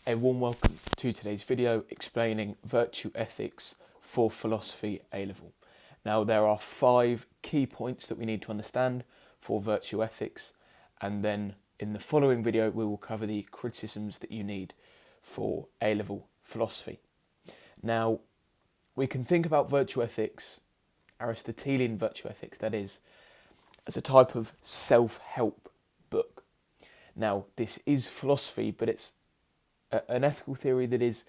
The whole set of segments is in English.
A warm welcome to today's video explaining virtue ethics for philosophy A-level. Now there are 5 key points that we need to understand for virtue ethics, and then in the following video we will cover the criticisms that you need for A-level philosophy. Now we can think about virtue ethics, Aristotelian virtue ethics that is, as a type of self-help book. Now this is philosophy, but it's an ethical theory that is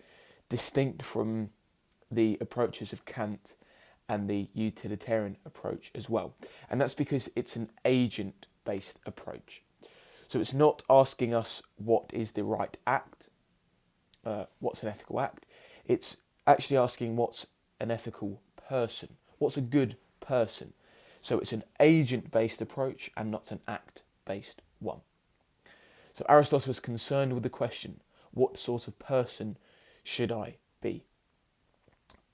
distinct from the approaches of Kant and the utilitarian approach as well. And that's because it's an agent-based approach. So it's not asking us what is the right act, what's an ethical act. It's actually asking what's an ethical person, what's a good person. So it's an agent-based approach and not an act-based one. So Aristotle was concerned with the question, what sort of person should I be?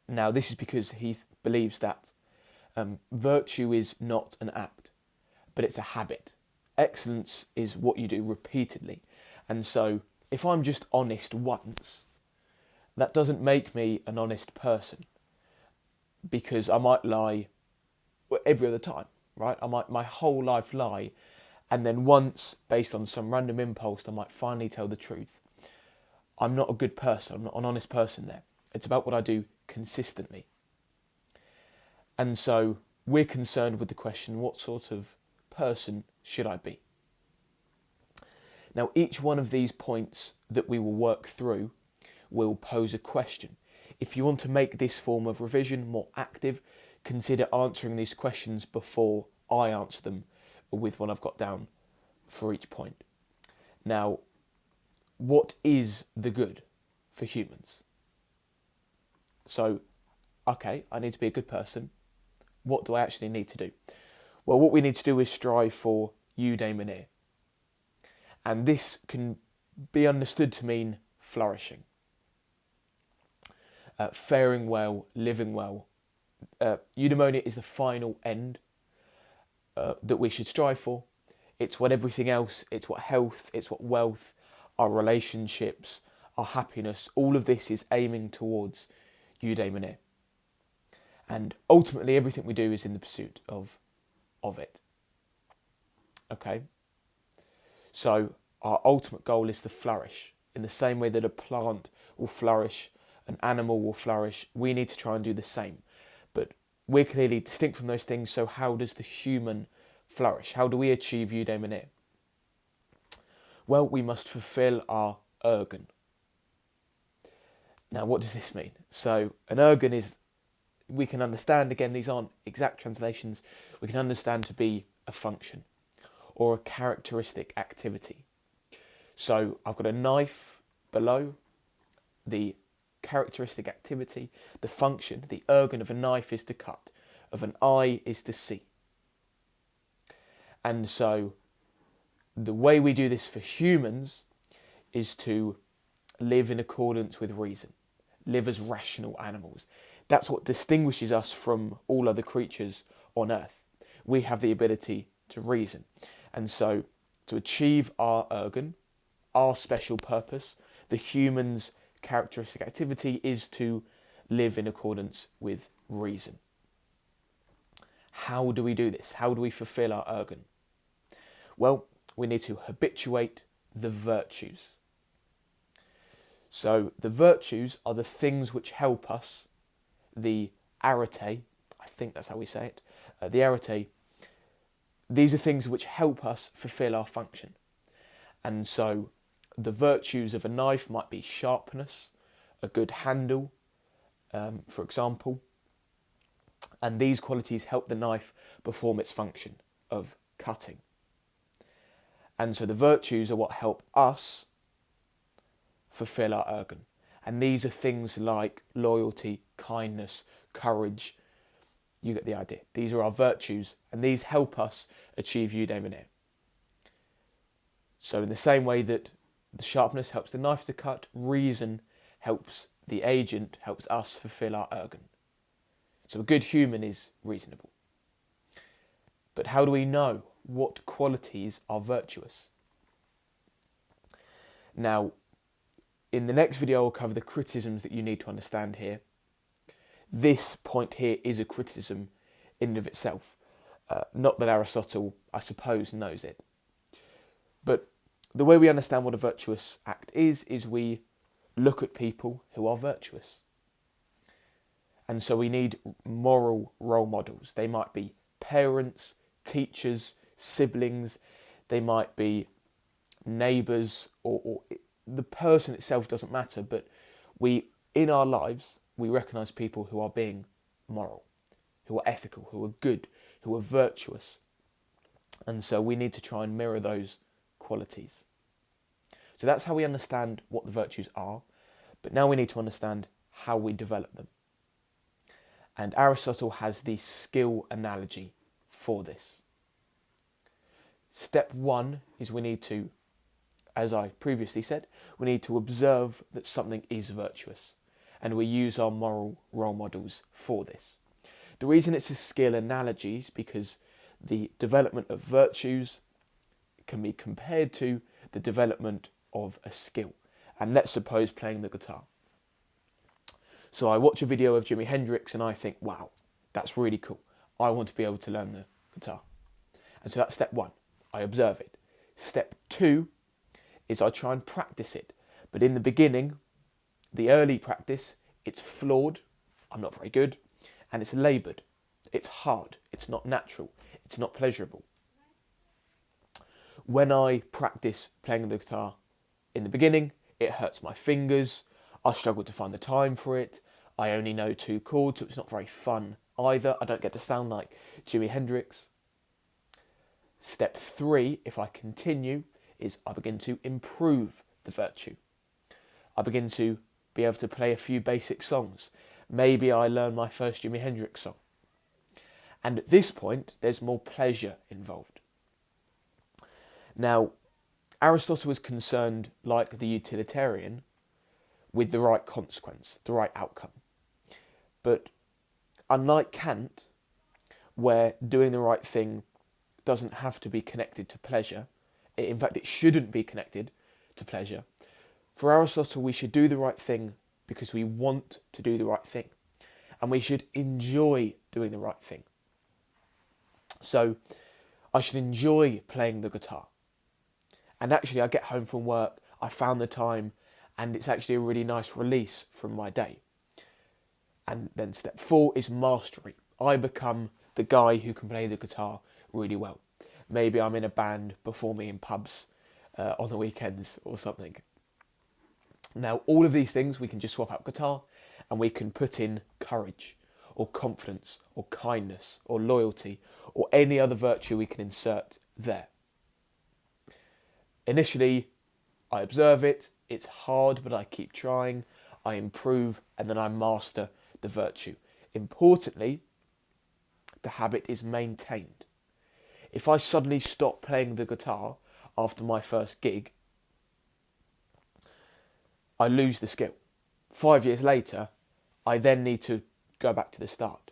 Now this is because he believes that virtue is not an act, but it's a habit. Excellence is what you do repeatedly. And so if I'm just honest once, that doesn't make me an honest person, because I might lie every other time, right? I might my whole life lie, and then once, based on some random impulse, I might finally tell the truth. I'm not a good person, I'm not an honest person there. It's about what I do consistently. And so we're concerned with the question, what sort of person should I be? Now each one of these points that we will work through will pose a question. If you want to make this form of revision more active, consider answering these questions before I answer them with what I've got down for each point. Now, what is the good for humans? So, okay, I need to be a good person. What do I actually need to do? Well, what we need to do is strive for Eudaimonia. And this can be understood to mean flourishing. Faring well, living well. Eudaimonia is the final end that we should strive for. It's what everything else, it's what health, it's what wealth, our relationships, our happiness, all of this is aiming towards Eudaimonia. And ultimately everything we do is in the pursuit of it. Okay? So our ultimate goal is to flourish. In the same way that a plant will flourish, an animal will flourish, we need to try and do the same. But we're clearly distinct from those things, so how does the human flourish? How do we achieve Eudaimonia? Well, we must fulfill our ergon. Now, what does this mean? So, an ergon is, we can understand, again, these aren't exact translations, we can understand to be a function or a characteristic activity. So, I've got a knife below, the characteristic activity, the function, the ergon of a knife is to cut, of an eye is to see. And so the way we do this for humans is to live in accordance with reason, live as rational animals. That's what distinguishes us from all other creatures on earth. We have the ability to reason. And so to achieve our ergon, our special purpose, the human's characteristic activity is to live in accordance with reason. How do we do this? How do we fulfill our ergon? Well, we need to habituate the virtues. So the virtues are the things which help us, the arete, I think that's how we say it, the arete, these are things which help us fulfill our function. And so the virtues of a knife might be sharpness, a good handle, for example, and these qualities help the knife perform its function of cutting. And so the virtues are what help us fulfill our ergon. And these are things like loyalty, kindness, courage. You get the idea. These are our virtues, and these help us achieve Eudaimonia. So in the same way that the sharpness helps the knife to cut, reason helps the agent, helps us fulfill our ergon. So a good human is reasonable. But how do we know what qualities are virtuous? Now, In the next video, I'll cover the criticisms that you need to understand here. This point here is a criticism in and of itself. Not that Aristotle, I suppose, knows it. But the way we understand what a virtuous act is we look at people who are virtuous. And so we need moral role models. They might be parents, teachers, siblings. They might be neighbours, or the person itself doesn't matter. But in our lives, we recognise people who are being moral, who are ethical, who are good, who are virtuous. And so we need to try and mirror those qualities. So that's how we understand what the virtues are. But now we need to understand how we develop them. And Aristotle has the skill analogy for this. Step one is we need to, as I previously said, we need to observe that something is virtuous. And we use our moral role models for this. The reason it's a skill analogy is because the development of virtues can be compared to the development of a skill. And let's suppose playing the guitar. So I watch a video of Jimi Hendrix and I think, wow, that's really cool. I want to be able to learn the guitar. And so that's step one. I observe it. Step two is I try and practice it. But in the beginning, the early practice, it's flawed. I'm not very good. And it's laboured. It's hard. It's not natural. It's not pleasurable. When I practice playing the guitar in the beginning, it hurts my fingers. I struggle to find the time for it. I only know 2 chords, so it's not very fun either. I don't get to sound like Jimi Hendrix. Step 3, if I continue, is I begin to improve the virtue. I begin to be able to play a few basic songs. Maybe I learn my first Jimi Hendrix song. And at this point, there's more pleasure involved. Now, Aristotle was concerned, like the utilitarian, with the right consequence, the right outcome. But unlike Kant, where doing the right thing doesn't have to be connected to pleasure, in fact it shouldn't be connected to pleasure, for Aristotle we should do the right thing because we want to do the right thing. And we should enjoy doing the right thing. So I should enjoy playing the guitar. And actually I get home from work, I found the time, and it's actually a really nice release from my day. And then step 4 is mastery. I become the guy who can play the guitar really well. Maybe I'm in a band performing in pubs on the weekends or something. Now, all of these things, we can just swap out guitar and we can put in courage or confidence or kindness or loyalty or any other virtue we can insert there. Initially, I observe it. It's hard, but I keep trying. I improve, and then I master the virtue. Importantly, the habit is maintained. If I suddenly stop playing the guitar after my first gig, I lose the skill. 5 years later, I then need to go back to the start.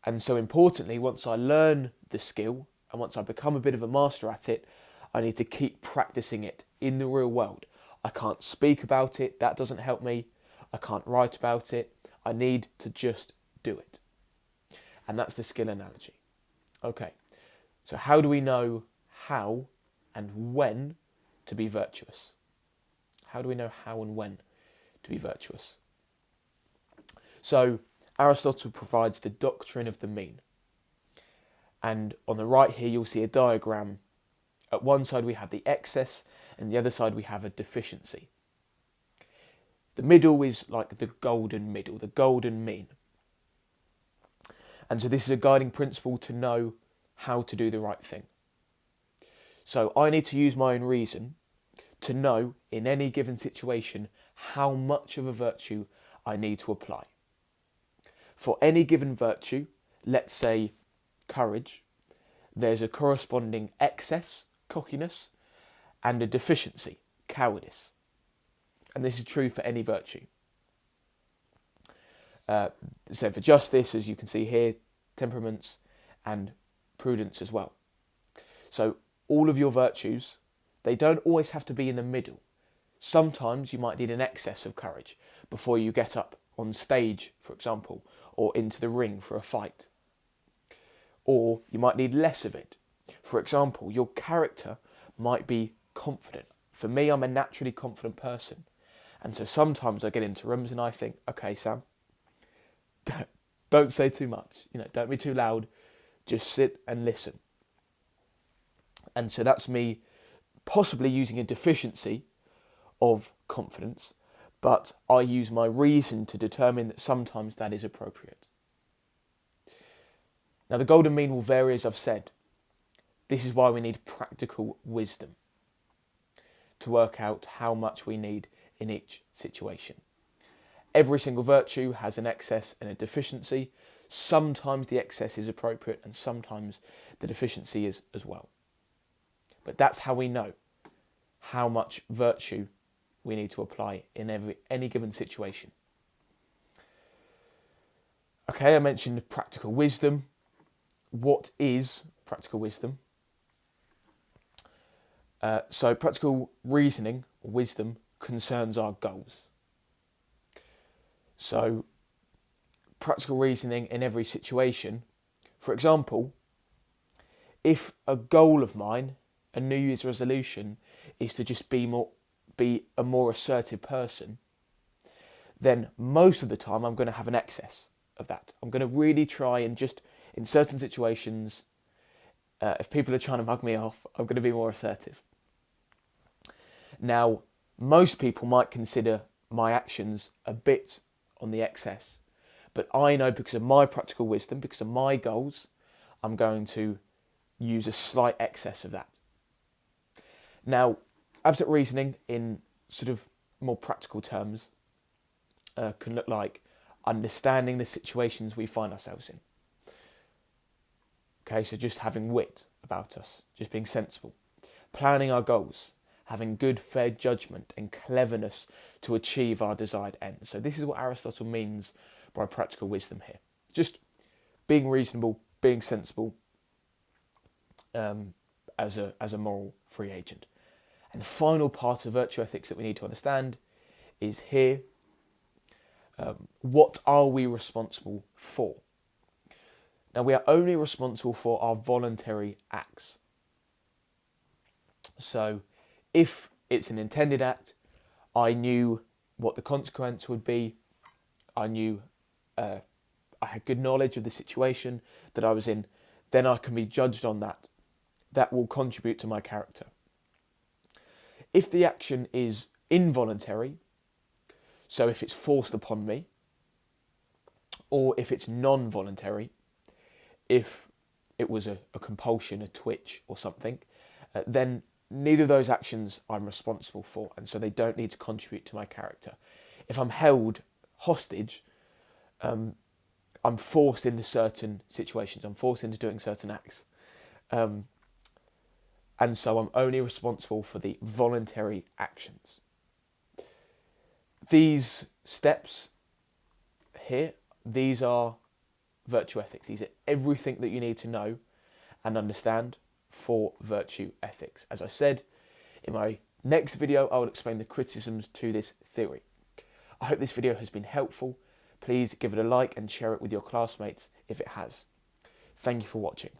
And so importantly, once I learn the skill and once I become a bit of a master at it, I need to keep practicing it in the real world. I can't speak about it, that doesn't help me. I can't write about it. I need to just do it. And that's the skill analogy. Okay, so how do we know how and when to be virtuous? How do we know how and when to be virtuous? So Aristotle provides the doctrine of the mean. And on the right here, you'll see a diagram. At one side we have the excess, and the other side we have a deficiency. The middle is like the golden middle, the golden mean. And so this is a guiding principle to know how to do the right thing. So I need to use my own reason to know in any given situation how much of a virtue I need to apply. For any given virtue, let's say courage, there's a corresponding excess, cockiness, and a deficiency, cowardice. And this is true for any virtue. So for justice, as you can see here, temperaments and prudence as well. So all of your virtues, they don't always have to be in the middle. Sometimes you might need an excess of courage before you get up on stage, for example, or into the ring for a fight. Or you might need less of it. For example, your character might be confident. For me, I'm a naturally confident person. And so sometimes I get into rooms and I think, okay, Sam, don't say too much. Don't be too loud. Just sit and listen. And so that's me possibly using a deficiency of confidence, but I use my reason to determine that sometimes that is appropriate. Now, the golden mean will vary, as I've said. This is why we need practical wisdom to work out how much we need in each situation. Every single virtue has an excess and a deficiency. Sometimes the excess is appropriate and sometimes the deficiency is as well. But that's how we know how much virtue we need to apply in any given situation. Okay, I mentioned practical wisdom. What is practical wisdom? So practical reasoning, or wisdom, concerns our goals. So practical reasoning in every situation. For example, if a goal of mine, a New Year's resolution, is to just be a more assertive person, then most of the time I'm going to have an excess of that. I'm going to really try and just, in certain situations, if people are trying to mug me off, I'm going to be more assertive. Now, most people might consider my actions a bit on the excess, but I know because of my practical wisdom, because of my goals, I'm going to use a slight excess of that. Now, absolute reasoning in sort of more practical terms can look like understanding the situations we find ourselves in. Okay, so just having wit about us, just being sensible, planning our goals, having good, fair judgment and cleverness to achieve our desired ends. So this is what Aristotle means by practical wisdom here. Just being reasonable, being sensible as a moral free agent. And the final part of virtue ethics that we need to understand is here. What are we responsible for? Now, we are only responsible for our voluntary acts. So if it's an intended act, I knew what the consequence would be. I knew I had good knowledge of the situation that I was in. Then I can be judged on that. That will contribute to my character. If the action is involuntary, so if it's forced upon me, or if it's non-voluntary, if it was a compulsion, a twitch or something, then neither of those actions I'm responsible for, and so they don't need to contribute to my character. If I'm held hostage, I'm forced into certain situations, I'm forced into doing certain acts. And so I'm only responsible for the voluntary actions. These steps here, these are virtue ethics. These are everything that you need to know and understand for virtue ethics. As I said, in my next video, I will explain the criticisms to this theory. I hope this video has been helpful. Please give it a like and share it with your classmates if it has. Thank you for watching.